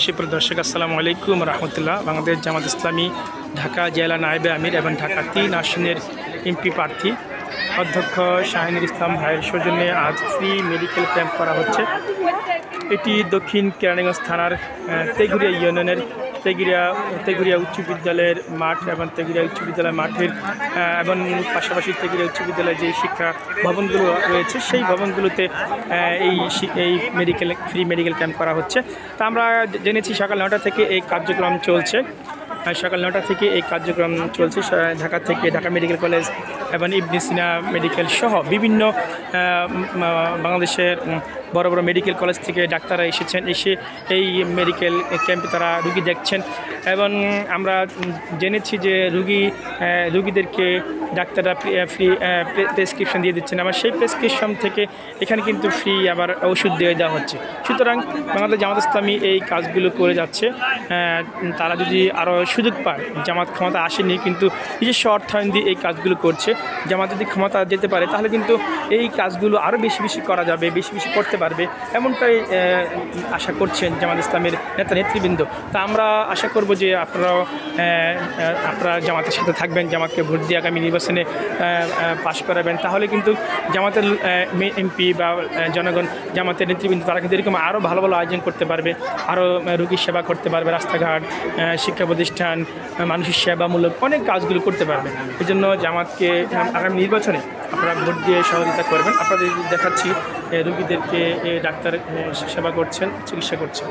সুপ্রিয় দর্শক আসসালামু আলাইকুম রহমতুল্লাহ। বাংলাদেশ জামাত ইসলামী ঢাকা জেলা নায়েবে আমির এবং ঢাকা ৩ আসনের এমপি প্রার্থী অধ্যক্ষ শাহিনুর ইসলাম ভাইয়ের সৌজন্যে আজ ফ্রি মেডিকেল ক্যাম্প করা হচ্ছে। এটি দক্ষিণ কেরানীগঞ্জ থানার তেঘুরিয়া ইউনিয়নের তেঘুরিয়া উচ্চ বিদ্যালয়ের মাঠ এবং তেঘুরিয়া উচ্চ বিদ্যালয়ের মাঠের এবং পাশাপাশি তেঘুরিয়া উচ্চ বিদ্যালয়ের যে শিক্ষা ভবনগুলো রয়েছে সেই ভবনগুলোতে এই ফ্রি মেডিকেল ক্যাম্প করা হচ্ছে। তা আমরা জেনেছি সকাল 9টা থেকে এই কার্যক্রম চলছে। সকাল 9টা থেকে এই কার্যক্রম চলছে। ঢাকা থেকে ঢাকা মেডিকেল কলেজ এবং ইবনে সিনা মেডিকেল সহ বিভিন্ন বাংলাদেশের বড় বড় মেডিকেল কলেজ থেকে ডাক্তাররা এসেছেন, এসে এই মেডিকেল ক্যাম্পে তারা রুগী দেখছেন। এবং আমরা জেনেছি যে রুগীদেরকে ডাক্তাররা ফ্রি প্রেসক্রিপশন দিয়ে দিচ্ছেন, আবার সেই প্রেসক্রিপশন থেকে এখানে কিন্তু ফ্রি আবার ওষুধ দিয়ে দেওয়া হচ্ছে। সুতরাং বাংলাদেশ জামাত ইসলামী এই কাজগুলো করে যাচ্ছে। তারা যদি আরও সুযোগ পায়, জামাত ক্ষমতা আসেনি কিন্তু নিজস্ব অর্থায়ন দিয়ে এই কাজগুলো করছে। জামাত যদি ক্ষমতা যেতে পারে তাহলে কিন্তু এই কাজগুলো আরও বেশি বেশি করা যাবে, বেশি বেশি করতে পারবে, এমনটাই আশা করছেন জামাত ইসলামের নেতৃবৃন্দ। তা আমরা আশা করব যে আপনারা জামাতের সাথে থাকবেন, জামাতকে ভোট দিয়ে আগামী নির্বাচনে পাশ করাবেন। তাহলে কিন্তু জামাতের এমপি বা জনগণ, জামাতের নেতৃবৃন্দ তারা কিন্তু এরকম আরও ভালো ভালো আয়োজন করতে পারবে, আরও রোগীর সেবা করতে পারবে, রাস্তাঘাট, শিক্ষা প্রতিষ্ঠান, মানুষের সেবামূলক অনেক কাজগুলো করতে পারবে। এই জন্য জামাতকে আগামী নির্বাচনে আপনারা ভোট দিয়ে সহযোগিতা করবেন। আপনাদের দেখাচ্ছি রোগীদেরকে ডাক্তার সেবা করছেন, চিকিৎসা করছেন।